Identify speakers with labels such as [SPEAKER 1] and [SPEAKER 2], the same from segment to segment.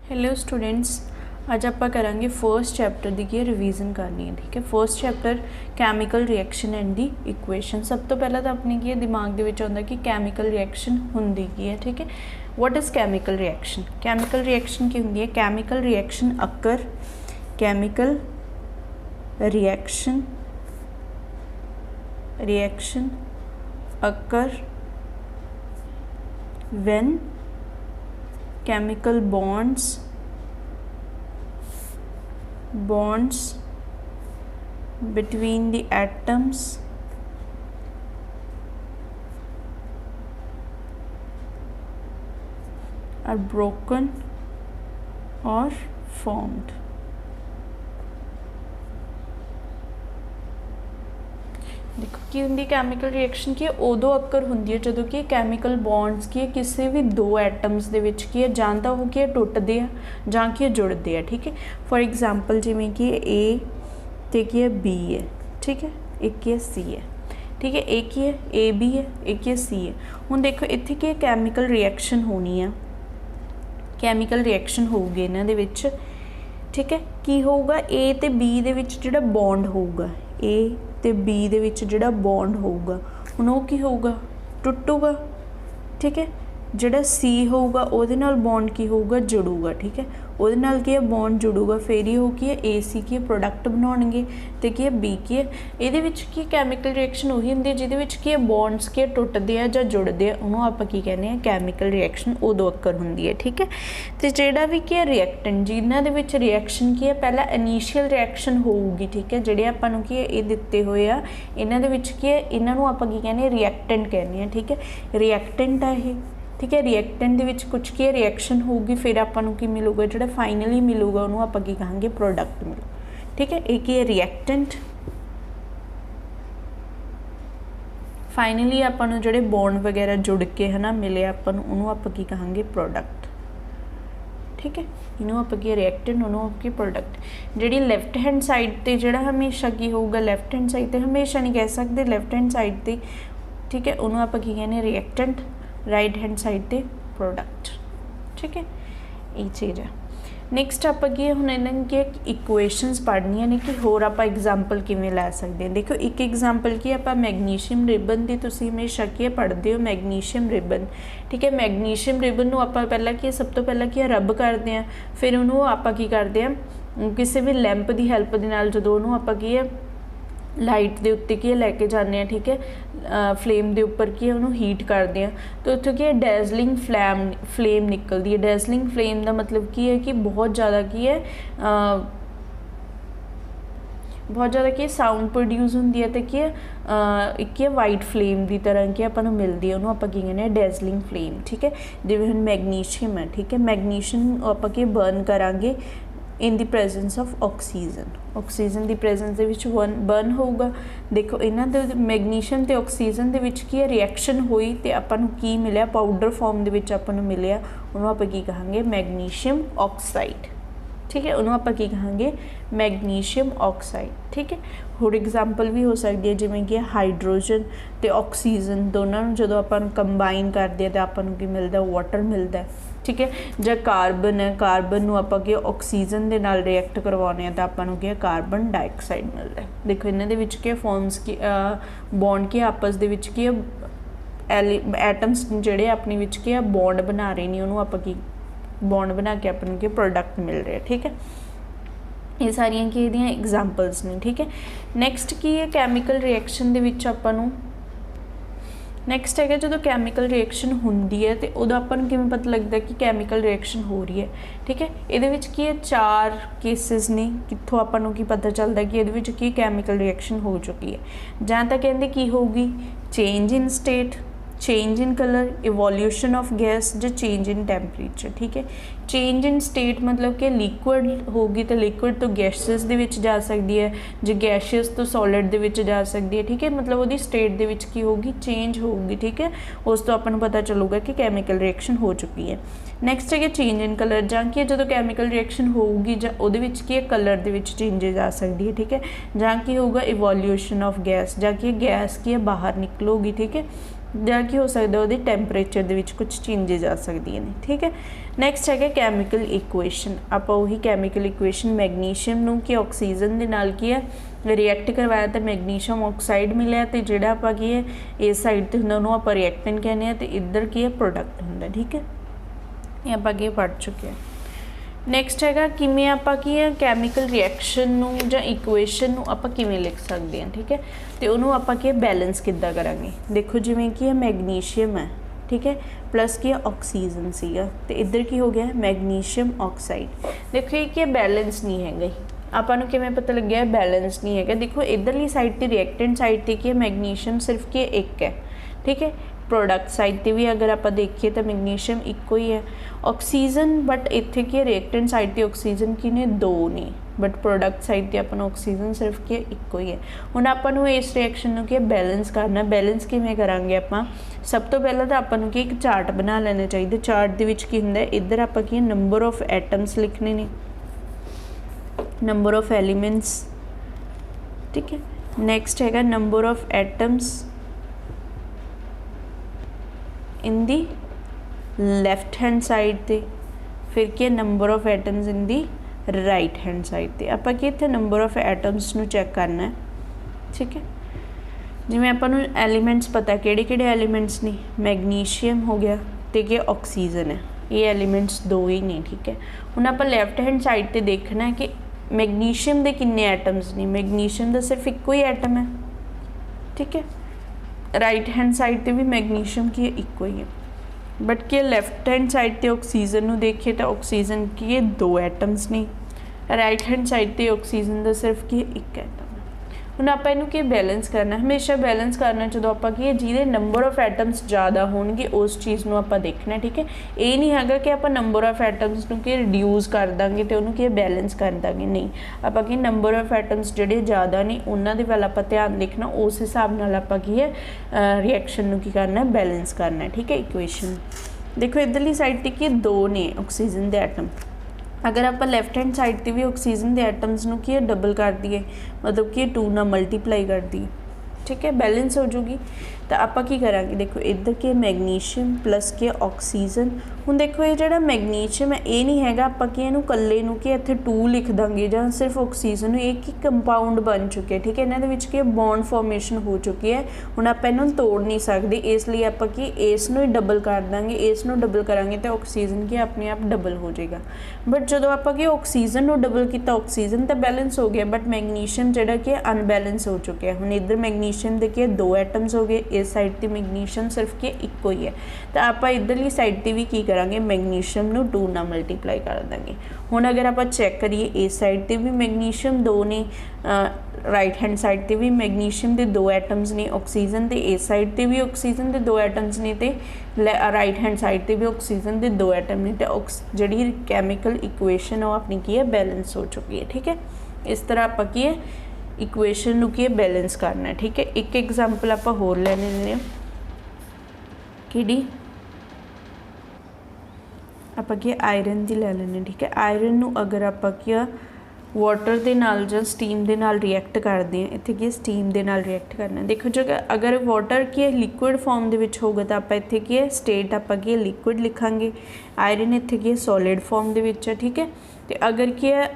[SPEAKER 1] Hello students, अज आप करांगे first chapter की रिवीजन करनी है। ठीक है, first chapter chemical reaction and the equation. सब तो पहला तो अपने की दिमाग के आता कि कैमिकल रिएक्शन होंदी की है। ठीक है, what is chemical reaction? Chemical reaction की होंदी है? Chemical reaction occur chemical reaction occur when chemical bonds between the atoms are broken or formed। देखो की होंगी कैमिकल रिएक्शन की उदों अकर होंगी है जो कि कैमिकल बॉन्ड्स की किसी भी दो एटम्स के विच की है जां तां वो की टुटते हैं जां की जुड़ते हैं। ठीक है, फॉर एग्जाम्पल जिमें कि ए तो की है बी है। ठीक है, एक की है सी है। ठीक है, एक ही है ए बी है, एक ही है सी है। हुण देखो इत्थे की कैमिकल रिएक्शन होनी है, कैमिकल रिएक्शन होगी इन्हां दे विच। ठीक है, की होगा ए ते बी दे विच जिहड़ा बॉन्ड होगा, ए ते बी दे विच जिहड़ा बॉन्ड होगा हुण वो की होगा, टुटूगा। ठीक है, जिहड़ा सी होगा उहदे नाल बॉन्ड की होगा, जुड़ूगा। ठीक है, उहदे नाल की है बॉन्ड जुड़ूगा, फिर ही हो की है ए सी की प्रोडक्ट बनाउणगे ते की है बी की है। इहदे विच की कैमिकल रिएक्शन उही हुंदी है जिहदे विच की है बॉन्ड्स की टुटदे आ जां जुड़दे आ, उहनूं आपां की कहने आ कैमिकल रिएक्शन उदों अकर हुंदी है। ठीक है, ते जिहड़ा भी की है रिएक्टेंट जिन्हां दे विच रिएक्शन की है पहला इनीशियल रिएक्शन होऊगी। ठीक है, जिहड़े आपां नूं की है ये दित्ते होए आ इन्हां दे विच की है इन्हां नूं आपां की कहने रिएक्टेंट कहने आ। ठीक है, रिएक्टेंट आ ये। ठीक है, रिएक्टेंट दे विच कुछ की रिएक्शन होगी फिर आपां की मिलूगा जो फाइनली मिलूगा उन्होंने आपां की कहांगे प्रोडक्ट मिलू। ठीक है, एक ही है रिएक्टेंट, फाइनली आपां नूं जिहड़े बॉन्ड वगैरह जुड़ के है ना मिले आपां नूं उन्होंने आपां की कहांगे प्रोडक्ट। ठीक है, इनू आपां की रिएक्टेंट उन्होंने आपकी प्रोडक्ट। जिहड़ी लैफ्ट हैंड साइड ते जिहड़ा हमेशा की होगा, लैफ्ट हैंड साइड ते हमेशा नहीं कह सकते लैफ्ट हैंड साइड ते। ठीक है, उन्होंने आपां की कहने रिएक्टेंट, राइट हैंड साइड ते प्रोडक्ट। ठीक है, ये चीज़ है। नैक्सट आप हुण इन्हां की इक्वेशनस पढ़नियां ने कि होर आप एग्जाम्पल किवें लै सकते हैं। देखो एक एग्जाम्पल की आप मैगनीशियम रिबन की तुसीं हमेशा की पढ़ते हो, मैगनीशियम रिबन। ठीक है, मैगनीशियम रिबन नूं आपां पहला की सब तो पहला की रब करते हैं, फिर उन्होंने आपां की करते हैं किसी भी लैंप की हैल्प के नाल जदों उन्होंने आपां की लाइट के उत्ते की लैके जाने। ठीक है, फ्लेम के उपर की उन्होंने हीट करते हैं तो उत्थों की डैजलिंग फ्लेम निकलती है। डैजलिंग फ्लेम का मतलब की है कि बहुत ज़्यादा की है बहुत ज़्यादा की साउंड प्रोड्यूस होंगी है तो कि एक ही वाइट फ्लेम की तरह की अपन मिलती है, उन्होंने आप की कहने डैजलिंग फ्लेम। ठीक है, जिवें हुण मैगनीशियम है। ठीक है, मैगनीशियम आप बर्न करांगे in the presence of oxygen, oxygen की प्रेजेंस दे विच बर्न होगा। देखो इन्हां दे मैगनीशियम ते ऑक्सीजन दे विच की रिएक्शन हुई तो आपां नूं की मिलिया, पाउडर फॉर्म दे विच आपां नूं मिलिया, उन्होंने आपां की कहांगे मैगनीशियम ऑक्साइड। ठीक है, उन्होंने आपां की कहांगे मैगनीशियम ऑक्साइड। ठीक है, होर एग्जाम्पल भी हो सकती है जिवें कि हाइड्रोजन तो ऑक्सीजन दोनों जो आपां कंबाइन करते हैं तो आपां नूं की मिलता, वाटर मिलता है। ठीक है, जो कार्बन है, कार्बन नूं आपां की ऑक्सीजन के नाल रिएक्ट करवाने तो आपां नूं की कार्बन डाइऑक्साइड मिलता है। देखो इन्हां दे विच की फॉर्म्स की बॉन्ड के आपस दे विच की एटम्स जिहड़े अपने विच की बॉन्ड बना रहे हैं उन्होंने आपां की बॉन्ड बना के अपन के प्रोडक्ट मिल रहे हैं। ठीक है, ये सारियां की इहदियां एग्जाम्पल्स ने। ठीक है, नैक्सट की है कैमिकल रिएक्शन दे विच आपां नूं नैक्सट है जो कैमिकल रिएक्शन होंदी है तो उदों आपां किवें पता लगता है कि कैमिकल रिएक्शन हो रही है। ठीक है, ये की है 4 केसिस ने कित्थों आपां की पता चलता है कि ये की कैमिकल रिएक्शन हो चुकी है। जां तां कहंदे की होगी change in state, change in colour, evolution of gas, जो चेंज इन टैंपरेचर। ठीक है, चेंज इन स्टेट मतलब कि लिक्विड होगी तो लिक्विड तो गैसेस दे विच जा सकती है, जो गैशियस तो सॉलिड दे विच जा सकती है। ठीक है, मतलब वो स्टेट दे विच की होगी चेंज होगी। ठीक है, उस तो अपन पता चलूगा कि कैमिकल रिएक्शन हो चुकी है। नैक्सट है चेंज इन कलर, जां कि जो कैमिकल रिएक्शन होगी जां उहदे विच की कलर दे विच चेंजेज आ सकती है। ठीक है, जां कि होगा इवोल्यूशन ऑफ गैस, जां कि गैस की बाहर निकलोगी। ठीक है, ਜਾਂ ਕੀ हो सकता है वो टैंपरेचर के कुछ चेंजेज आ सकती हैं। ठीक है, नैक्सट है कैमिकल इक्वेशन। आप वही कैमिकल इक्वेशन मैगनीशियम नूं कि ऑक्सीजन दे नाल की है रिएक्ट करवाया तो मैगनीशियम ऑक्साइड मिले, तो जोड़ा आप की है इस साइड पर होंगे उन्होंने आप रिएक्टेंट कहने हैं, तो इधर की है प्रोडक्ट होंगे। ठीक है, ये आप अगे पढ़ चुके हैं। नैक्सट है किमें आप की है कैमिकल रिएक्शन नूं जां इक्वेशन नूं आप किमें लिख सकते हैं। ठीक है, तो उन्होंने आप की बैलेंस किद्दां करांगे। देखो जिमें कि है मैगनीशियम है, ठीक है, प्लस की ऑक्सीजन सीगा, तो इधर की हो गया मैगनीशियम ऑक्साइड। देखो ये कि बैलेंस नहीं है, आपको किमें पता लग गया बैलेंस नहीं है। देखो इधरली साइड पर रिएक्टेंट साइड पर की मैगनीशियम सिर्फ की एक है। ठीक है, प्रोडक्ट साइड पर भी अगर आप देखिए तो मैगनीशियम इको ही है। ऑक्सीजन बट इत्थे की रिएक्टेंट साइड पर ऑक्सीजन की ने दो ने, बट प्रोडक्ट साइड पर अपन ऑक्सीजन सिर्फ की इको ही है। हुण आपां इस रिएक्शन को बैलेंस करना, बैलेंस किवें करांगे आपां, सब तो पहले तो आपां की एक चार्ट बना लेना चाहिए। चार्ट दे विच की हुंदा है, इधर आपां की नंबर ऑफ एटम्स लिखने ने, नंबर ऑफ एलीमेंट्स। ठीक है, नैक्सट है number of atoms in the left hand side ते, फिर क्या number of atoms in the right hand side ते। आप इतने नंबर ऑफ एटम्स नू चैक करना है। ठीक है, जिमें अपन एलीमेंट्स पता किहड़े एलीमेंट्स ने, मैगनीशियम हो गया तो क्या ऑक्सीजन है, ये एलीमेंट्स दो ही ने। ठीक है, हुण आप लैफ्ट हैंड साइड पर देखना है कि मैगनीशियम के किन्ने एटम्स ने, मैगनीशियम का सिर्फ इको ही एटम है। ठीक है, राइट हैंड साइड पर भी मैगनीशियम की इको ही है, बट कि लैफ्ट हैंड साइड पर ऑक्सीजन नू देखिए तो ऑक्सीजन की दो एटम्स ने, राइट हैंड साइड पर ऑक्सीजन का सिर्फ की एक एटम है। हुण आपां इहनूं कि बैलेंस करना, हमेशा बैलेंस करना जो आपां की जिहदे नंबर ऑफ एटम्स ज़्यादा होणगे उस चीज़ नूं आपां देखना। ठीक है, ये नहीं हैगा कि आपां नंबर ऑफ एटम्स नूं कि रिड्यूस कर देंगे तो उन्होंने कि बैलेंस कर देंगे, नहीं। आपां की नंबर ऑफ एटम्स जिहड़े ज़्यादा ने उन्हां दे वल आपां ध्यान देखना, उस हिसाब नाल आपां की है रिएक्शन नूं की करना है, बैलेंस करना है। ठीक है, इक्वेशन देखो इधरली साइड पर कि दो ने ऑक्सीजन के एटम, अगर आप लैफ्ट हैंड साइड पर भी ऑक्सीजन के एटम्स नूं की डबल कर दिए, मतलब कि 2 ना मल्टीप्लाई कर दिए। ठीक है, बैलेंस हो जूगी। तो आप की करांगे, देखो इधर के मैगनीशियम प्लस के ऑक्सीजन। हुण देखो ये जो मैगनीशियम है ये नहीं है आप कल्ले कि इत्थे 2 लिख देंगे ਜਾਂ सिर्फ ऑक्सीजन, एक ही कंपाउंड बन चुके। ठीक है, इन्होंने की बॉन्ड फॉर्मेशन हो चुकी है। हुण आप इन्हों तोड़ नहीं सकते, इसलिए आप इस नूं ही डबल कर देंगे, इस नूं डबल करांगे तो ऑक्सीजन की अपने आप डबल हो जाएगा। बट जो आप ऑक्सीजन नूं डबल किया ऑक्सीजन तो बैलेंस हो गया, बट मैगनीशियम जोड़ा कि अनबैलेंस हो चुके हैं। हुण इधर मैगनीशियम के कि 2 एटम्स हो गए, इस साइड पर मैगनीशियम सिर्फ कि इको ही है। तो आप इधरली साइड पर भी की करांगे, मैगनीशियम नूं 2 ना मल्टीप्लाई कर देंगे। हुण अगर आप चैक करिए इस साइड पर भी मैगनीशियम 2 ने, राइट हैंड साइड पर भी मैगनीशियम के 2 एटम्स ने, ऑक्सीजन के इस साइड पर भी ऑक्सीजन के 2 एटम्स ने, तो राइट हैंड साइड पर भी ऑक्सीजन के 2 एटम ने। तो जी कैमिकल इक्वेशन वो अपनी की है बैलेंस हो चुकी है। ठीक है, इस तरह आप की है इक्वेशन नूं की बैलेंस करना है। ठीक है, एक एग्जाम्पल आप होर लैने कि आप आयरन की लै लें। ठीक है, आयरन नूं अगर आप वाटर के नाल जां स्टीम के नाल रिएक्ट करते हैं, इत्थे की स्टीम के नाल रिएक्ट करना। देखो जो अगर वाटर की लिक्विड फॉर्म के विच होगा तो आप इत्थे की है स्टेट आप लिक्विड लिखांगे, आयरन इत्थे की सॉलिड फॉर्म के विच है। ठीक है, तो अगर की है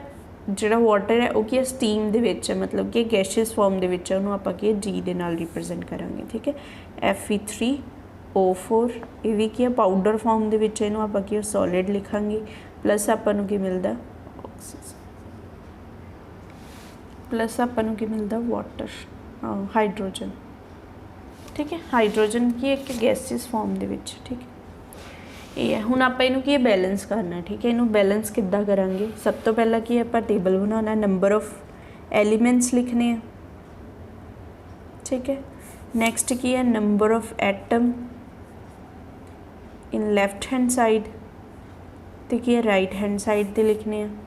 [SPEAKER 1] जो वाटर है वो की स्टीम के विच है, मतलब कि गैशियस फॉर्म के विच है, उन्होंने आप जी के नाल रिप्रजेंट करांगे। ठीक है, Fe3O4 ये भी की पाउडर फॉर्म के विच, इनू आप सॉलिड लिखांगे, प्लस आपनू की मिलता ऑक्सीजन, प्लस आपनू की मिलता वाटर, हाइड्रोजन। ठीक है, हाइड्रोजन की एक गैसियस फॉर्म के विच। ठीक है, ये है। हुण आप इनू की बैलेंस करना है। ठीक है, इनू बैलेंस किद्दां करांगे, सब तो पहला की आप table banana, number of elements लिखने हैं। ठीक है, नैक्सट की है number of atom in left hand side, तो की है राइट हैंड साइड पर लिखने हैं।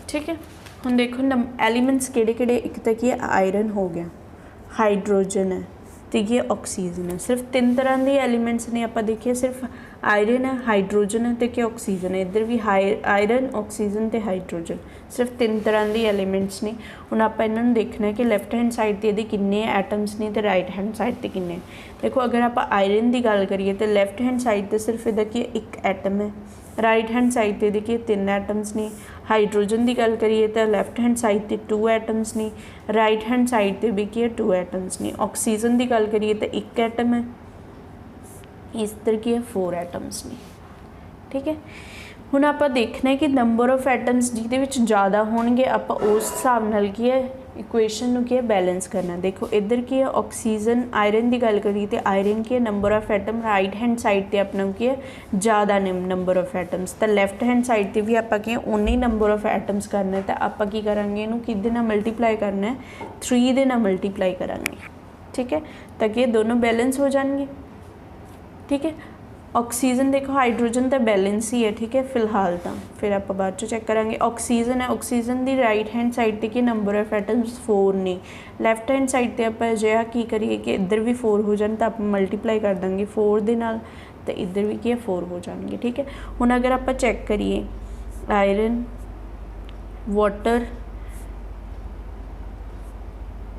[SPEAKER 1] ठीक है, हम देखो एलीमेंट्स किहड़े-किहड़े, एक तो की आयरन हो गया, हाइड्रोजन है, तो की ऑक्सीजन है। सिर्फ 3 तरह के एलीमेंट्स ने आप देखिए, सिर्फ आयरन है, हाइड्रोजन है, तो क्या ऑक्सीजन है। इधर भी आयरन, ऑक्सीजन तो हाइड्रोजन, सिर्फ 3 तरह के एलीमेंट्स ने। हुण आप इन्होंने देखना है कि लैफ्ट हैंड साइड पर ये किन्ने एटम्स ने, तो राइट हैंड साइड पर किन्ने। देखो अगर आप आयरन की गल करिए तो लैफ्ट हैंड साइड पर सिर्फ इहदा की एक एटम है, राइट हैंड साइड पर देखिए 3 एटम्स ने। हाइड्रोजन की गल करिए तो लैफ्ट हैंड साइड पर 2 एटम्स ने, राइट हैंड साइड पर भी की 2 एटम्स ने। ऑक्सीजन की गल करिए तो 1 एटम है, इस तरह की 4 एटम्स ने। ठीक है, हुण आप देखना है कि नंबर ऑफ एटम्स जिहदे विच ज़्यादा होणगे आप उस हिसाब नाल की है इक्वेशन नूं की है बैलेंस करना। देखो इधर की है ऑक्सीजन, आयरन की गल करिए तो आयरन की number of atom right hand side पर अपना की है ज़्यादा नंबर ऑफ एटम्स, तो लैफ्ट हैंड साइड पर भी आप उन्ने ही नंबर ऑफ एटम्स करना है। तो आप की करांगे इनू किहदे नाल मल्टीप्लाई करना है, 3 दे नाल मल्टीप्लाई करांगे। ठीक है, ताकि ये दोनों बैलेंस हो जाएंगे। ठीक है, ऑक्सीजन देखो हाइड्रोजन तो बैलेंस ही है। ठीक है, फिलहाल तो फिर आप बाद चो चेक करांगे। ऑक्सीजन है, ऑक्सीजन की राइट हैंड साइड पर की नंबर ऑफ एटम्स 4 ने। लैफ्ट हैंड साइड पर आप अजिहा की करिए कि इधर भी 4 हो जाए तो आप मल्टीप्लाई कर देंगे 4 दे नाल, तो इधर भी की 4 हो जाएंगे। ठीक है, हुण अगर आप चेक करिए आयरन, वाटर,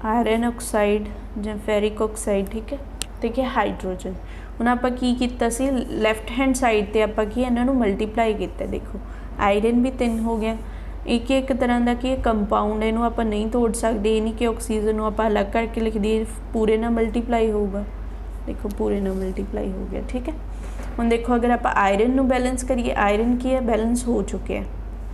[SPEAKER 1] आयरन ऑक्साइड ਜਾਂ फेरिक ऑक्साइड, ठीक है, तो है हाइड्रोजन। हुण आपां की कीता सी लैफ्ट हैंड साइड ते आपां की इन्हां नूं मल्टीप्लाई कीता। देखो आयरन भी 3 हो गया, एक तरह का की कंपाउंड है, इनू आपां नहीं तोड़ सकते। ये नहीं कि ऑक्सीजन नूं आपां अलग करके लिख दिए पूरे ना मल्टीप्लाई होगा। देखो पूरे ना मल्टीप्लाई हो गया। ठीक है, हुण देखो अगर आप आयरन नूं बैलेंस करिए, आयरन की है बैलेंस हो चुके हैं।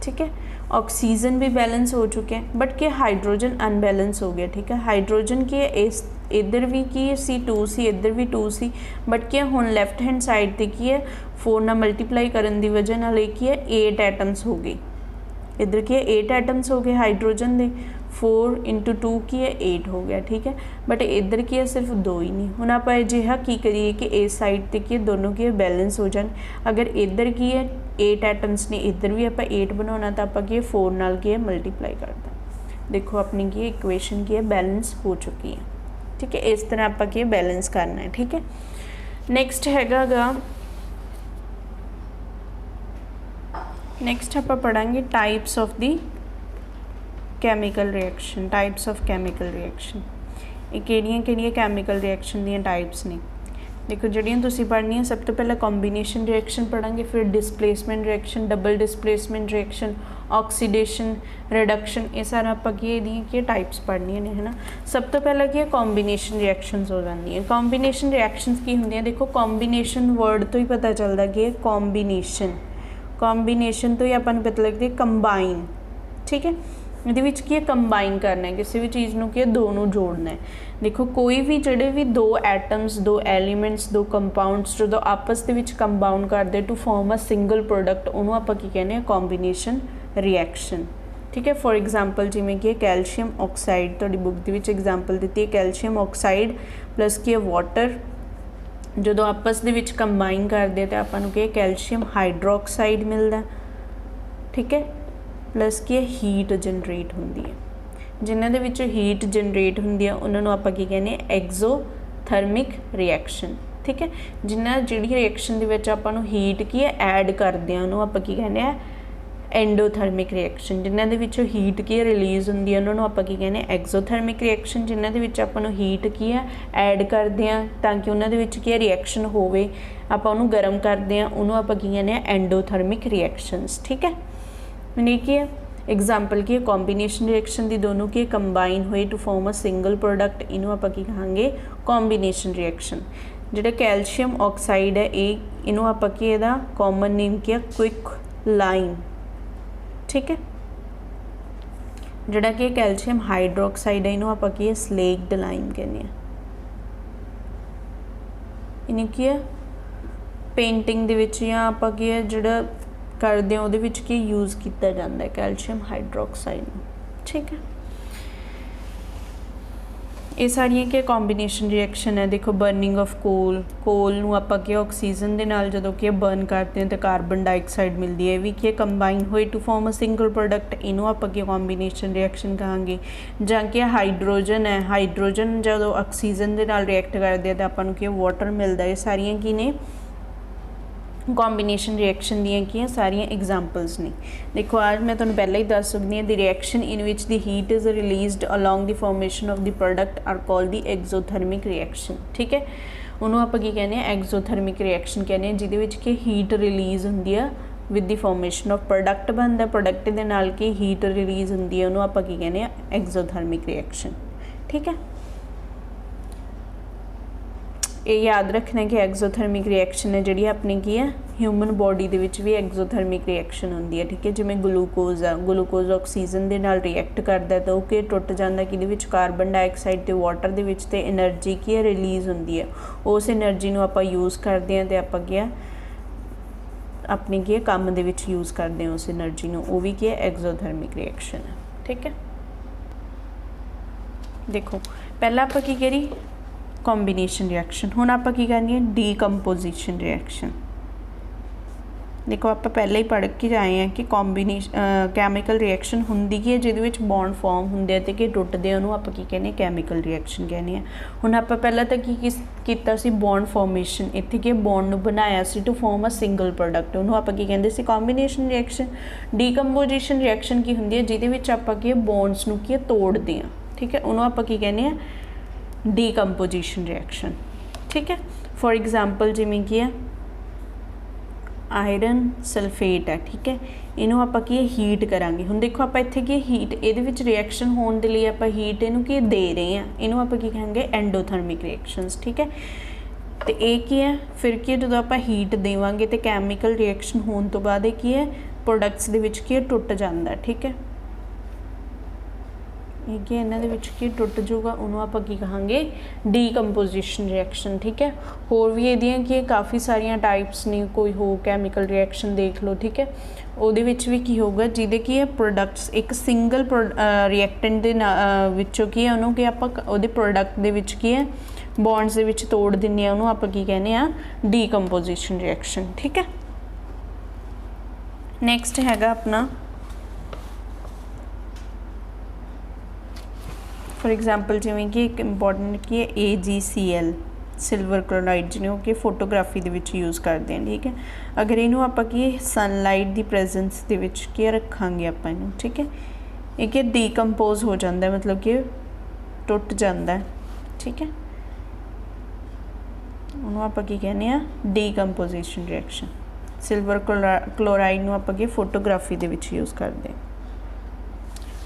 [SPEAKER 1] ठीक है, ऑक्सीजन भी बैलेंस हो चुके हैं, बट कि हाइड्रोजन अनबैलेंस हो गया। ठीक है, हाइड्रोजन की इस इधर भी की C2 सी, इधर भी 2 सी, बट क्या हुण लैफ्ट हैंड साइड पर की है 4 ना मल्टीप्लाई करने की वजह नाल की है 8 एटम्स हो गई। इधर की है 8 एटम्स हो गए हाइड्रोजन के, 4 × 2 की है 8 हो गया। ठीक है, बट इधर की है सिर्फ 2 ही नहीं। हुण आप अजिहा की करिए कि इस साइड पर की दोनों की बैलेंस हो जाए। अगर इधर की है 8 एटम्स ने, इधर भी आप 8 बनाना, तो आप 4 नाल की है मल्टीप्लाई करता। देखो अपनी की इक्वेशन की है बैलेंस हो चुकी है। ठीक है, इस तरह आप की बैलेंस करना है। ठीक है, नैक्सट हैगा गा, नैक्सट आप पढ़ांगे types of the chemical reaction. Types of chemical reaction, ये किहड़ियां कैमिकल रिएक्शन दी टाइप्स ने। देखो जिहड़ियां तुसीं पढ़नियां, सब तो पहले कॉम्बीनेशन रिएक्शन पढ़ांगे, फिर displacement reaction, double displacement reaction, oxidation, reduction, ये सारा आप की टाइप्स पढ़नियां ने, है ना। सब तो पहला की है कॉम्बीनेशन रिएक्शनस हो जाती हैं। कॉम्बीनेशन रिएक्शनस की होंगे, देखो कॉम्बीनेशन वर्ड तो ही पता चलता कि है कॉम्बीनेशन, कॉम्बीनेशन तो ही अपन पता लगती है कंबाइन। ठीक है, ਇਹਦੇ ਵਿੱਚ ਕੀ ਹੈ ਕੰਬਾਈਨ ਕਰਨਾ ਹੈ, ਕਿਸੇ ਵੀ ਚੀਜ਼ ਨੂੰ ਕੀ ਹੈ ਦੋ ਨੂੰ ਜੋੜਨਾ ਹੈ। ਦੇਖੋ ਕੋਈ ਵੀ ਜਿਹੜੇ ਵੀ ਦੋ ਐਟਮਸ, ਦੋ ਐਲੀਮੈਂਟਸ, ਦੋ ਕੰਪਾਊਂਡਸ ਜਦੋਂ ਆਪਸ ਦੇ ਵਿੱਚ ਕੰਬਾਊਂਡ ਕਰਦੇ to form a single product, ਉਹਨੂੰ ਆਪਾਂ ਕੀ ਕਹਿੰਦੇ ਆ ਕੰਬੀਨੇਸ਼ਨ ਰਿਐਕਸ਼ਨ। ठीक है, फॉर एग्जाम्पल जिमें कि कैल्शियम ऑक्साइड, तुहाडी बुक दे विच एग्जाम्पल दी है कैल्शियम ऑक्साइड प्लस की वाटर, जो आपस दे विच कंबाइन करते तो आपां नूं कैल्शियम हाइड्रोक्साइड मिलता। ठीक है, प्लस की हीट जनरेट होंदी है, जिन्हां दे विच हीट जनरेट होंदी है उन्हां नूं आपां की कहने एक्सोथर्मिक रिएक्शन। ठीक है, जिन्हां जिहड़ी रिएक्शन दे विच आपां नूं हीट की है ऐड करदे आ उन्होंने आपां की कहने एंडोथर्मिक रिएक्शन। जिन्हां दे विचों हीट की रिलीज़ होंदी है उन्होंने आपां की कहने एक्सोथर्मिक रिएक्शन। जिन्हां दे विच आपां नूं हीट की है ऐड करदे आ ताकि उन्हां दे विच की रिएक्शन होवे, आपां उहनूं गर्म करदे आ, उहनूं आपां की कहने एंडोथर्मिक रिएक्शनस। ठीक है, मैंने की है एग्जाम्पल की है कॉम्बीनेशन रिएक्शन दी, दोनों की कंबाइन हुए to form a single product, इनू आपां की कहांगे कॉम्बीनेशन रिएक्शन। जिहड़ा कैल्शियम ऑक्साइड है इनू आपां की इहदा कॉमन नेम की है क्विक लाइम। ठीक है, जिहड़ा कि कैल्शियम हाइड्रोक्साइड है इनू आपां की स्लेक्ड लाइम कहने। इन्हें की है पेंटिंग दे विच या आपां की है जिहड़ा करदे उहदे विच की यूज़ किया जाता है कैल्शियम हाइड्रोक्साइड। ठीक है, ये सारिया क्या कॉम्बीनेशन रिएक्शन है। देखो बर्निंग ऑफ कोल नूं आपां क्या ऑक्सीजन दे नाल जदों कि बर्न करते हैं तो कार्बन डाइऑक्साइड मिलती है, भी क्या कंबाइन होए to form a single product, इनू आपां क्या कॉम्बीनेशन रिएक्शन कहांगे। जां क्या हाइड्रोजन है, हाइड्रोजन जदों ऑक्सीजन दे नाल रिएक्ट करते हैं तो आपां नूं क्या वाटर मिलता है। सारिया की ने कॉम्बीनेशन रिएक्शन दियां की सारिया एग्जाम्पल्स ने। देखो आज मैं तुहानूं पहले ही दस सकती हाँ, the reaction in which the heat is released along the formation of the product are called the exothermic reaction. ठीक है, उन्होंने आप की कहने एक्सोथर्मिक रिएक्शन कहने जिहदे विच कि हीट रिलीज़ होंदी है with the formation of product बनता, प्रोडक्ट के नाल की हीट रिलीज़ होंदी है, उन्होंने आप की कहने एक्सोथर्मिक रिएक्शन। ठीक है, ये याद रखना कि एक्सोथर्मिक रिएक्शन है जी अपनी की है ह्यूमन बॉडी दे विच भी एक्सोथर्मिक रिएक्शन होंदी है। ठीक है, जिवें ग्लूकोज आ, ग्लूकोज ऑक्सीजन दे नाल रिएक्ट करता है तो वो कि टुट जाता कि कार्बन डाइऑक्साइड ते वाटर दे विच ते एनर्जी की है रिलीज़ होंदी है, उस एनर्जी नूं आपां यूज़ करते हैं तो आपां की अपनी की काम दे विच यूज़ करते हैं उस एनर्जी नूं, वो भी की है एक्सोथर्मिक रिएक्शन है। ठीक है, देखो पहला आपां की करी कॉम्बीनेशन रिएक्शन, हुण आपां की करनी है डीकंपोजिशन रिएक्शन। देखो आप पहले ही पढ़ के आए हैं कि कॉम्बीनेशन कैमिकल रिएक्शन होंदी की है जिहदे विच बॉन्ड फॉर्म होंदे ते कि टुटदे हैं, उहनूं आपां की कहने कैमिकल रिएक्शन कहने हैं। हुण आपां पहला तो की कीता सी बॉन्ड फॉर्मेशन, इत्थे कि बॉन्ड नूं बनाया सी to form a single product, उहनूं आपां की कहंदे सी कॉम्बीनेशन रिएक्शन। डीकंपोजिशन रिएक्शन की हुंदी है जिहदे विच आपां की बॉन्ड्स नूं की तोड़दे हैं। ठीक है, उहनूं आपां की कहने हैं डीकंपोजिशन रिएक्शन। ठीक है, फॉर एग्जाम्पल जिवें की है आयरन सल्फेट है। ठीक है, इनू आप हीट करांगे। हुण देखो आप इत्थे की हीट ये रिएक्शन होने के लिए आप हीट इनू की दे रहे हैं, इनू आप कहेंगे एंडोथर्मिक रिएक्शनस। ठीक है, तो ये की है फिर की जो आप हीट देवांगे तो कैमिकल रिएक्शन होने तो बाद की है प्रोडक्ट्स दे विच की टुट जाता। ठीक है, कि इन्हों के टुट जूगा, उन्होंने आप कहांगे डीकंपोजिशन रिएक्शन। ठीक है, होर भी ये कि काफ़ी सारिया टाइप्स ने, कोई हो कैमिकल रिएक्शन देख लो। ठीक है, वो भी होगा जिदे की है प्रोडक्ट्स एक सिंगल रिएक्टेंट के विचों की है उन्होंने कि आप प्रोडक्ट के विच की है बॉन्ड्स के विच तोड़ दिंने, उन्होंने आप कहने डीकंपोजिशन रिएक्शन। ठीक है, नैक्सट हैगा अपना फॉर एग्जाम्पल जिमें कि एक इंपॉर्टेंट की है AgCl सिल्वर क्लोराइड जिन्हों कि फोटोग्राफी दे विच यूज़ करते हैं। ठीक है, अगर इनू आप सनलाइट की प्रेजेंस दे विच की रखांगे आप इनू, ठीक है, ये कि डीकंपोज हो जाता है, मतलब कि टुट जाता है। ठीक है, उन्होंने आप कहने डीकंपोजिशन रिएक्शन। सिल्वर क्लोराइड नूं आप फोटोग्राफी दे विच यूज़ करते हैं।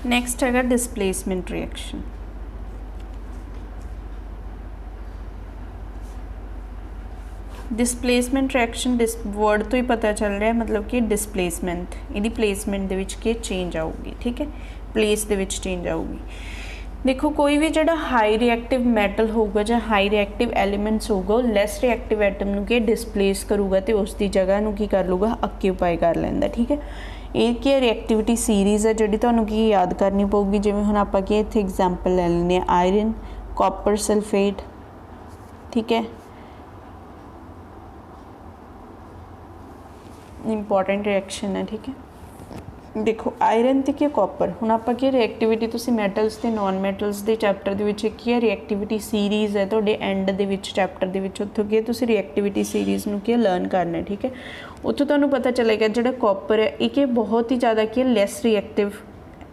[SPEAKER 1] नैक्सट है displacement reaction. Displacement reaction word तो ही पता चल रहा है, मतलब कि डिसप्लेसमेंट यदि प्लेसमेंट दे विच की चेंज आऊगी। ठीक है, प्लेस दे विच चेंज आऊगी। देखो कोई भी जो हाई रिएक्टिव मैटल होगा या हाई रिएक्टिव एलीमेंट्स होगा लैस रिएक्टिव एटम नूं के डिसप्लेस करूगा तो उसकी जगह नूं की कर लूगा ऑक्यूपाई कर लैंदा। ठीक है, एक की रिएक्टिविटी सीरीज़ है जी तुहानूं की याद करनी पऊगी। जिवें हुण आपां की इत्थे एग्जाम्पल ले लैंदे आ आयरन कॉपर सल्फेट। ठीक है, इंपॉर्टेंट रिएक्शन है। ठीक है, देखो आयरन ते क्या कॉपर, हुण आपां की रिएक्टिविटी तुसीं मैटल्स ते नॉन मैटल्स के चैप्टर दे विच की रिएक्टिविटी सीरीज़ है तुहाडे एंड दे विच चैप्टर दे विच उत्थों की तुसीं रिएक्टिविटी सीरीज़ नूं की लर्न करना है। ठीक है, उत्थों तुहानूं पता चलेगा जिहड़ा कॉपर है ये बहुत ही ज़्यादा की लैस रिएक्टिव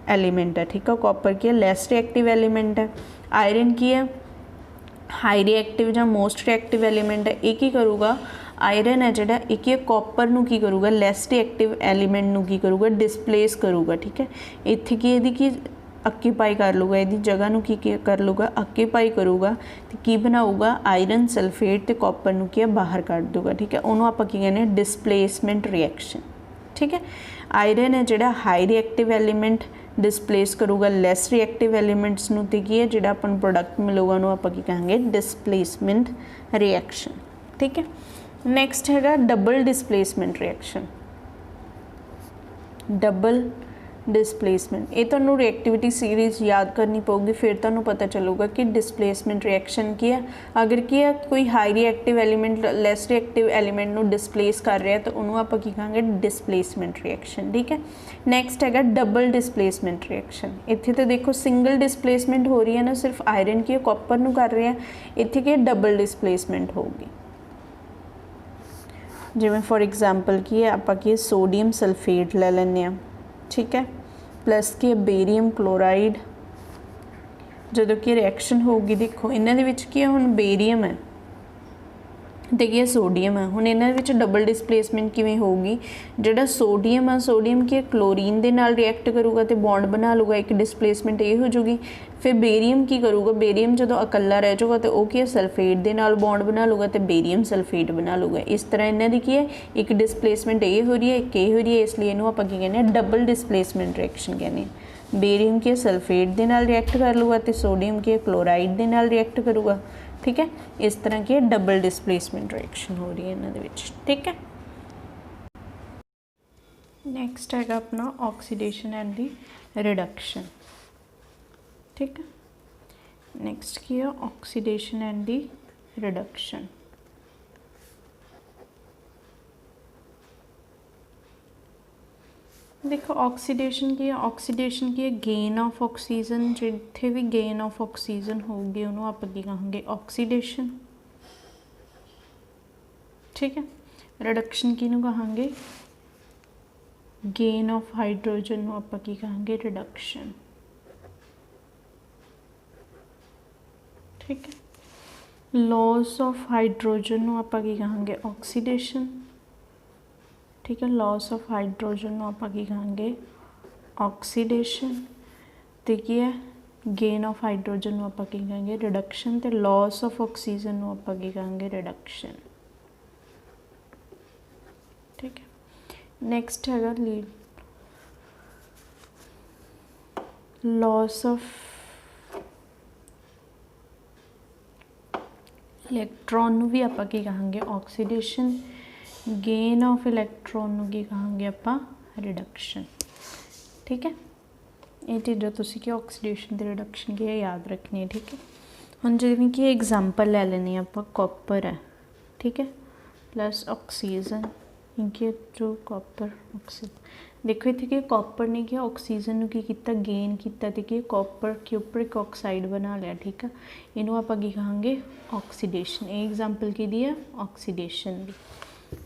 [SPEAKER 1] एलीमेंट है। ठीक है, कॉपर की लैस रिएक्टिव एलीमेंट है। आयरन की है हाई रिएक्टिव या मोस्ट रिएक्टिव एलीमेंट है। एक ही करूँगा आयरन है जोड़ा एक कॉपर नूं की करूँगा लैस रिएक्टिव एलीमेंट नूं की करूँगा डिसप्लेस करूँगा। ठीक है, इत्थे की यदि की ऑक्यूपाई कर लूगा, यदि जगह नूं की कर लूगा ऑक्यूपाई करूँगा तो की बनाऊगा आयरन सल्फेट ते कॉपर नूं की बाहर कढ़ दूगा। ठीक है, उन्होंने आप कहने डिसप्लेसमेंट रिएक्शन। ठीक है, आयरन है जोड़ा हाई रिएक्टिव एलीमेंट डिसप्लेस करूँगा लैस रिएक्टिव एलीमेंट्स नूं ते की है जोड़ा अपन प्रोडक्ट मिलूगा उन्होंने आप कहेंगे डिसप्लेसमेंट रिएक्शन। ठीक है, नैक्सट है double displacement reaction. Double displacement. ये तुहानू रिएक्टिविटी सीरीज़ याद करनी पऊगी, फिर तुहानू पता चलूगा कि डिसप्लेसमेंट रिएक्शन की है। अगर की है कोई high reactive element lace reactive element नू डिसप्लेस कर रहा है तो उन्होंने आप की कहांगे डिसप्लेसमेंट रिएक्शन। ठीक है, नैक्सट है डबल डिसप्लेसमेंट रिएक्शन। इत्थे तो देखो सिंगल डिसप्लेसमेंट हो रही है ना, सिर्फ आयरन की कॉपर नू कर रहे हैं, इत्थे की डबल डिसप्लेसमेंट होगी। जिवें फॉर एग्जाम्पल की है आपां की सोडियम सल्फेट ले लैंदे आ, ठीक है, प्लस की बेरीयम क्लोराइड। जो कि रिएक्शन होगी, देखो इन्हां दे विच की है, हुण बेरीयम है तो की सोडियम है, हुण इन्हां दे विच डबल डिसप्लेसमेंट किवें होगी, जिहड़ा सोडियम है सोडियम की क्लोरीन दे नाल रिएक्ट करूगा तो बॉन्ड बना लूगा, एक डिसप्लेसमेंट ये हो जूगी। फिर बेरीयम की करूगा, बेरीयम जो अकला रह जाऊगा तो वह की सल्फेट दे नाल बॉन्ड बना लूगा तो बेरीयम सल्फेट बना लूगा। इस तरह इन्हां दी की है एक डिसप्लेसमेंट ये हो रही है, एक ये हो रही है, इसलिए इनू आपां की कहने हैं डबल डिसप्लेसमेंट रिएक्शन कहने हैं। बेरीयम की सल्फेट दे नाल रिएक्ट कर लूगा तो सोडियम की क्लोराइड दे नाल रिएक्ट करूगा। ठीक है, इस तरह की डबल डिसप्लेसमेंट रिएक्शन हो रही है इन्हां दे विच। ठीक है, नैक्सट है अपना ऑक्सीडेशन एंड दी रिडक्शन। ठीक है, नेक्स्ट की है ऑक्सीडेशन एंड दी रिडक्शन। देखो ऑक्सीडेशन की है गेन ऑफ ऑक्सीजन, जिथे भी गेन ऑफ ऑक्सीजन होगी उन्होंने आप की कहेंगे ऑक्सीडेशन। ठीक है, रिडक्शन की कहेंगे गेन ऑफ हाइड्रोजन आप की कहेंगे रिडक्शन। ठीक है, लॉस ऑफ हाइड्रोजन आप की कहेंगे ऑक्सीडेशन। ठीक है, लॉस ऑफ हाइड्रोजन आप की कहेंगे ऑक्सीडेशन। तो की है गेन ऑफ हाइड्रोजन आप की कहेंगे रिडक्शन, तो लॉस ऑफ ऑक्सीजन आप की कहेंगे रिडक्शन। ठीक है, नैक्सट है लॉस ऑफ इलैक्ट्रॉन भी आप की कहेंगे ऑक्सीडेशन, गेन ऑफ इलैक्ट्रॉन की कहेंगे आप रिडक्शन। ठीक है, ये चीज़ा तुसी कि ऑक्सीडेशन ते रिडक्शन की याद रखनी है। ठीक है, हम जिवें कि एग्जाम्पल ले लेने आप कॉपर है, ठीक है, प्लस ऑक्सीजन, इनके जो कॉपर ऑक्सीजन, देखो इतने कि कॉपर ने क्या ऑक्सीजन की किया गेन किया तो कि कॉपर क्यूप्रिक ऑक्साइड बना लिया। ठीक है, इनू आप की कहेंगे ऑक्सीडेशन। ये एग्जाम्पल की दी है ऑक्सीडेशन भी।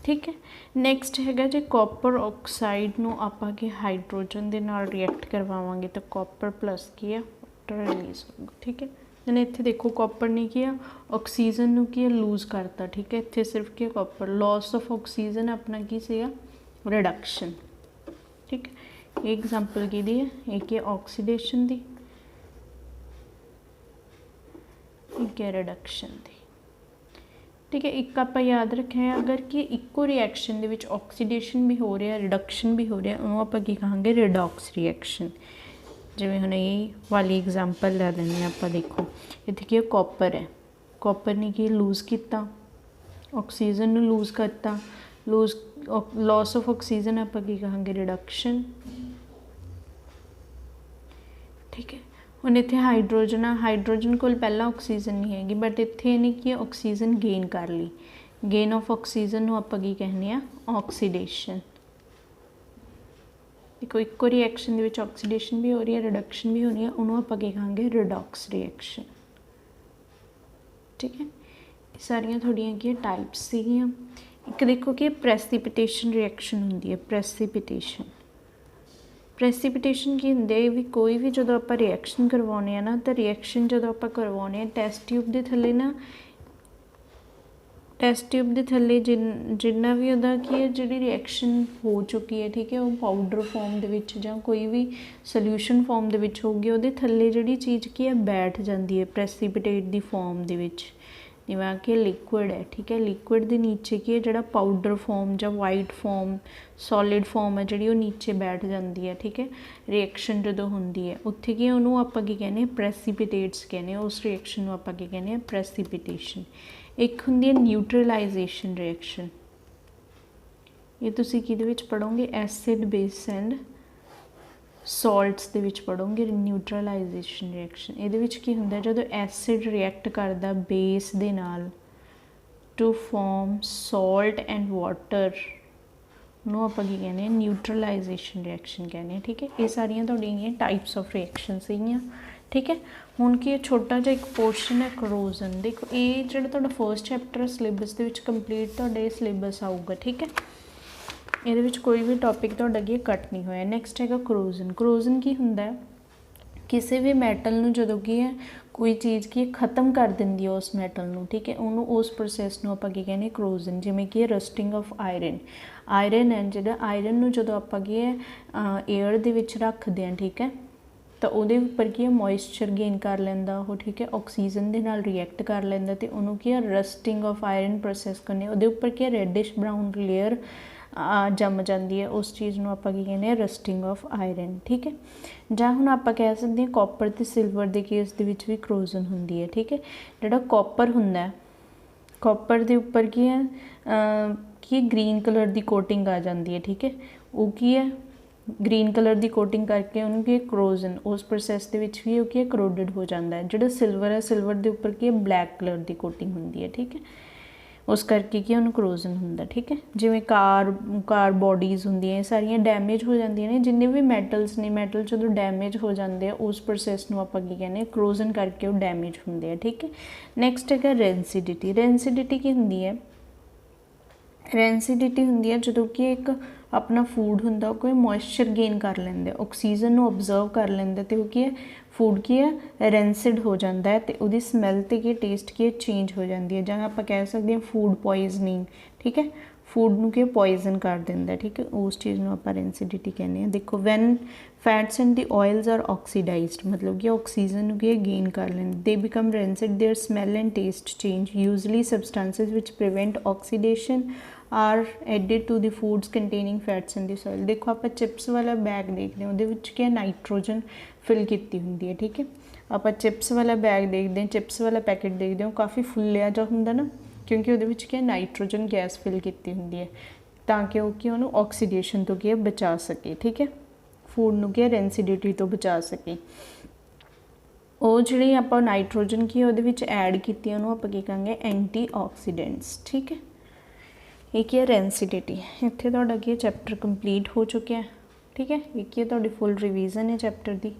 [SPEAKER 1] ठीक है, नैक्सट है जो कॉपर ऑक्साइड नू आपां के हाइड्रोजन के नाल रिएक्ट करवावांगे तो कॉपर प्लस की है वाटर रिलीज होगा। ठीक है, मैंने इत्थे देखो कॉपर ने किया ऑक्सीजन नू की लूज करता। ठीक है, इत्थे सिर्फ क्या कॉपर, लॉस ऑफ ऑक्सीजन अपना की सीगा रिडक्शन। ठीक है, एग्जाम्पल की दी है एक है ऑक्सीडेशन दी, एक है रिडक्शन दी। ठीक है, एक आप याद रखें अगर कि इको रिएक्शन दे विच ऑक्सीडेशन भी हो रहा है रिडक्शन भी हो रहा है उन्होंने आप की कहेंगे रिडॉक्स रिएक्शन। जिवें हुण यही वाली एग्जाम्पल ले लें आप, देखो इत्थे की कॉपर है, कॉपर ने की लूज किया ऑक्सीजन नू लूज करता, लूज लॉस ऑफ ऑक्सीजन आप की कहेंगे रिडक्शन। ठीक है, हुण इत्थे हाइड्रोजन आ, हाइड्रोजन कोल पहला ऑक्सीजन नहीं हैगी बट इत्थे इहने की ऑक्सीजन गेन कर ली, गेन ऑफ ऑक्सीजन नू आपां की कहने आ ऑक्सीडेशन। देखो इको रिएक्शन दे विच ऑक्सीडेशन भी हो रही है रिडक्शन भी हो रही है, उन्होंने आपां की कहांगे रिडॉक्स रिएक्शन। ठीक है, सारियां थोड़ियां की टाइप्स सीगियां। एक देखो कि प्रेसिपिटेशन रिएक्शन होंदी है, प्रेसिपिटेशन की होंदे भी कोई भी जो आप रिएक्शन करवाने ना तो रिएक्शन जो आप करवाने टैसट ट्यूब के थले ना, टैसट ट्यूब के थले जिन्ना भी वह की है जी रिएक्शन हो चुकी है। ठीक है, वो पाउडर फॉर्म के कोई भी सोल्यूशन फॉर्म के होगी वो थले जी चीज़ की है बैठ जाती है प्रेसिपिटेट की फॉर्म के, जिवें कि लिक्विड है। ठीक है, लिक्विड के नीचे की है जो पाउडर फॉर्म या वाइट फॉर्म सॉलिड फॉर्म है जी नीचे बैठ जाती है। ठीक है, रिएक्शन जो होंगी है उत्थे की उन्होंने आप कहने प्रेसिपिटेट्स कहने, उस रिएक्शन आप कहने प्रेसिपिटेशन। एक होंगी न्यूट्रलाइजेशन रिएक्शन, ये तुसी किहदे विच पढ़ोगे एसिड बेस एंड ਸੋਲਟਸ ਦੇ ਵਿੱਚ ਪੜੋਗੇ ਨਿਊਟਰਲਾਈਜੇਸ਼ਨ ਰਿਐਕਸ਼ਨ। ਇਹਦੇ ਵਿੱਚ ਕੀ ਹੁੰਦਾ, ਜਦੋਂ ਐਸਿਡ ਰਿਐਕਟ ਕਰਦਾ ਬੇਸ ਦੇ ਨਾਲ to form salt and water, ਨੂੰ ਆਪਾਂ ਕੀ ਕਹਿੰਦੇ ਹਾਂ, ਨਿਊਟਰਲਾਈਜੇਸ਼ਨ ਰਿਐਕਸ਼ਨ ਕਹਿੰਦੇ ਹਾਂ। ਠੀਕ ਹੈ, ਇਹ ਸਾਰੀਆਂ ਤੁਹਾਡੀਆਂ ਟਾਈਪਸ ਆਫ ਰਿਐਕਸ਼ਨ ਸੀਗੀਆਂ। ਠੀਕ ਹੈ, ਹੁਣ ਕੀ ਛੋਟਾ ਜਿਹਾ ਇੱਕ ਪੋਰਸ਼ਨ ਹੈ ਕਰੋਜ਼ਨ। ਦੇਖੋ ਇਹ ਜਿਹੜਾ ਤੁਹਾਡਾ ਫਸਟ ਚੈਪਟਰ ਸਿਲੇਬਸ ਦੇ ਵਿੱਚ ਕੰਪਲੀਟ ਤੁਹਾਡੇ ਸਿਲੇਬਸ ਆਊਗਾ। ਠੀਕ ਹੈ, ਇਹਦੇ ਵਿੱਚ ਕੋਈ ਵੀ ਟੌਪਿਕ ਤੁਹਾਡਾ ਕੀ ਕੱਟ ਨਹੀਂ ਹੋਇਆ। ਨੈਕਸਟ ਹੈਗਾ ਕਰੋਜ਼ਨ। ਕਰੋਜ਼ਨ ਕੀ ਹੁੰਦਾ, ਕਿਸੇ ਵੀ ਮੈਟਲ ਨੂੰ ਜਦੋਂ ਕੀ ਹੈ ਕੋਈ ਚੀਜ਼ ਕੀ ख़त्म ਕਰ ਦਿੰਦੀ ਹੈ ਉਸ ਮੈਟਲ ਨੂੰ। ਠੀਕ ਹੈ, ਉਹਨੂੰ ਉਸ ਪ੍ਰੋਸੈਸ ਨੂੰ ਆਪਾਂ ਕੀ ਕਹਿੰਦੇ ਕਰੋਜ਼ਨ। ਜਿਵੇਂ ਕਿ ਰਸਟਿੰਗ ਆਫ ਆਇਰਨ। ਆਇਰਨ ਹੈ ਜਿਹੜਾ, ਆਇਰਨ ਨੂੰ ਜਦੋਂ ਆਪਾਂ ਕੀ ਹੈ ਏਅਰ ਦੇ ਵਿੱਚ ਰੱਖਦੇ ਹਾਂ, ਠੀਕ ਹੈ, ਤਾਂ ਉਹਦੇ ਉੱਪਰ ਕੀ ਹੈ ਮੋਇਸਚਰ ਗੇਨ ਕਰ ਲੈਂਦਾ ਉਹ। ਠੀਕ ਹੈ, ਆਕਸੀਜਨ ਦੇ ਨਾਲ ਰਿਐਕਟ ਕਰ ਲੈਂਦਾ ਅਤੇ ਉਹਨੂੰ ਕੀ ਹੈ ਰਸਟਿੰਗ ਆਫ ਆਇਰਨ ਪ੍ਰੋਸੈਸ ਕਰਨੇ। ਉਹਦੇ ਉੱਪਰ ਕੀ ਹੈ ਰੈਡਿਸ਼ ਬਰਾਊਨ ਲੇਅਰ ਜੰਮ ਜਾਂਦੀ ਹੈ, ਉਸ ਚੀਜ਼ ਨੂੰ ਆਪਾਂ ਕੀ ਕਹਿੰਦੇ ਹਾਂ ਰਸਟਿੰਗ ਆਫ ਆਇਰਨ। ਠੀਕ ਹੈ, ਜਾਂ ਹੁਣ ਆਪਾਂ ਕਹਿ ਸਕਦੇ ਹਾਂ ਕਾਪਰ ਅਤੇ ਸਿਲਵਰ ਦੇ ਕੇਸ ਦੇ ਵਿੱਚ ਵੀ ਕਰੋਜ਼ਨ ਹੁੰਦੀ ਹੈ। ਠੀਕ ਹੈ, ਜਿਹੜਾ ਕਾਪਰ ਹੁੰਦਾ, ਕਾਪਰ ਦੇ ਉੱਪਰ ਕੀ ਹੈ ਕੀ ਗ੍ਰੀਨ ਕਲਰ ਦੀ ਕੋਟਿੰਗ ਆ ਜਾਂਦੀ ਹੈ। ਠੀਕ ਹੈ, ਉਹ ਕੀ ਹੈ ਗ੍ਰੀਨ ਕਲਰ ਦੀ ਕੋਟਿੰਗ ਕਰਕੇ ਉਹਨੂੰ ਕੀ ਕਰੋਜ਼ਨ, ਉਸ ਪ੍ਰੋਸੈਸ ਦੇ ਵਿੱਚ ਵੀ ਉਹ ਕੀ ਕਰੋਡਡ ਹੋ ਜਾਂਦਾ ਹੈ। ਜਿਹੜਾ ਸਿਲਵਰ ਹੈ, ਸਿਲਵਰ ਦੇ ਉੱਪਰ ਕੀ ਬਲੈਕ ਕਲਰ ਦੀ ਕੋਟਿੰਗ ਹੁੰਦੀ ਹੈ। ਠੀਕ ਹੈ, ਉਸ ਕਰਕੇ ਕੀ ਉਹਨੂੰ ਕਰੋਜ਼ਨ ਹੁੰਦਾ। ਠੀਕ ਹੈ, ਜਿਵੇਂ ਕਾਰ ਬੋਡੀਜ਼ ਹੁੰਦੀਆਂ ਇਹ ਸਾਰੀਆਂ ਡੈਮੇਜ ਹੋ ਜਾਂਦੀਆਂ ਨੇ। ਜਿੰਨੇ ਵੀ ਮੈਟਲਸ ਨੇ, ਮੈਟਲ ਜਦੋਂ ਡੈਮੇਜ ਹੋ ਜਾਂਦੇ ਆ ਉਸ ਪ੍ਰੋਸੈਸ ਨੂੰ ਆਪਾਂ ਕੀ ਕਹਿੰਦੇ ਕਰੋਜ਼ਨ ਕਰਕੇ ਉਹ ਡੈਮੇਜ ਹੁੰਦੇ ਆ। ਠੀਕ ਹੈ, ਨੈਕਸਟ ਹੈਗਾ ਰੈਂਸਿਡਿਟੀ। ਰੈਂਸਿਡਿਟੀ ਕੀ ਹੁੰਦੀ ਹੈ, ਰੈਂਸਿਡਿਟੀ ਹੁੰਦੀ ਹੈ ਜਦੋਂ ਕਿ ਇੱਕ ਆਪਣਾ ਫੂਡ ਹੁੰਦਾ ਉਹ ਕੋਈ ਮੋਇਸਚਰ ਗੇਨ ਕਰ ਲੈਂਦਾ, ਆਕਸੀਜਨ ਨੂੰ ਓਬਜ਼ਰਵ ਕਰ ਲੈਂਦਾ ਅਤੇ ਉਹ ਕੀ ਹੈ ਫੂਡ ਕੀ ਹੈ ਰੈਂਸਿਡ ਹੋ ਜਾਂਦਾ ਹੈ ਅਤੇ ਉਹਦੀ ਸਮੈਲ ਅਤੇ ਕੀ ਟੇਸਟ ਕੀ ਚੇਂਜ ਹੋ ਜਾਂਦੀ ਹੈ। ਜਾਂ ਆਪਾਂ ਕਹਿ ਸਕਦੇ ਹਾਂ ਫੂਡ ਪੋਇਜ਼ਨਿੰਗ। ਠੀਕ ਹੈ, ਫੂਡ ਨੂੰ ਕੀ ਪੋਇਜ਼ਨ ਕਰ ਦਿੰਦਾ। ਠੀਕ ਹੈ, ਉਸ ਚੀਜ਼ ਨੂੰ ਆਪਾਂ ਰੈਂਸਿਡਿਟੀ ਕਹਿੰਦੇ ਹਾਂ। ਦੇਖੋ when fats and the oils are oxidised, ਮਤਲਬ ਕਿ ਆਕਸੀਜਨ ਨੂੰ ਕੀ ਗੇਨ ਕਰ ਲੈਂਦੇ, they become rancid, their smell and taste change. Usually substances which prevent oxidation are added to the foods containing fats in the soil. ਦੇਖੋ ਆਪਾਂ chips ਵਾਲਾ bag ਦੇਖਦੇ ਹਾਂ, ਉਹਦੇ ਵਿੱਚ ਕੀ ਨਾਈਟ੍ਰੋਜਨ ਫਿਲ ਕੀਤੀ ਹੁੰਦੀ ਹੈ। ਠੀਕ ਹੈ, ਆਪਾਂ ਚਿਪਸ ਵਾਲਾ ਬੈਗ ਦੇਖਦੇ ਹਾਂ, ਚਿਪਸ ਵਾਲਾ ਪੈਕੇਟ ਦੇਖਦੇ ਹਾਂ, ਉਹ ਕਾਫੀ ਫੁੱਲਿਆ ਜਿਹਾ ਹੁੰਦਾ ਨਾ, ਕਿਉਂਕਿ ਉਹਦੇ ਵਿੱਚ ਕੀ ਨਾਈਟ੍ਰੋਜਨ ਗੈਸ ਫਿਲ ਕੀਤੀ ਹੁੰਦੀ ਹੈ ਤਾਂ ਕਿ ਉਹ ਕੀ ਉਹਨੂੰ ਆਕਸੀਡੇਸ਼ਨ ਤੋਂ ਕੀ ਬਚਾ ਸਕੇ। ਠੀਕ ਹੈ, ਫੂਡ ਨੂੰ ਕੀ ਰੈਂਸਿਡਿਟੀ ਤੋਂ ਬਚਾ ਸਕੇ। ਉਹ ਜਿਹੜੀ ਆਪਾਂ ਨਾਈਟ੍ਰੋਜਨ ਕੀ ਉਹਦੇ ਵਿੱਚ ਐਡ ਕੀਤੀ ਉਹਨੂੰ ਆਪਾਂ ਕੀ ਕਹਾਂਗੇ ਐਂਟੀ ਆਕਸੀਡੈਂਟਸ। ਠੀਕ ਹੈ, ਇਹ ਕੀ ਹੈ ਰੈਂਸਿਡਿਟੀ। ਇੱਥੇ ਤੁਹਾਡਾ ਕੀ ਚੈਪਟਰ ਕੰਪਲੀਟ ਹੋ ਚੁੱਕਿਆ। ਠੀਕ ਹੈ, ਇਹ ਕੀ ਤੁਹਾਡੀ ਫੁੱਲ ਰਿਵੀਜ਼ਨ ਹੈ ਚੈਪਟਰ ਦੀ।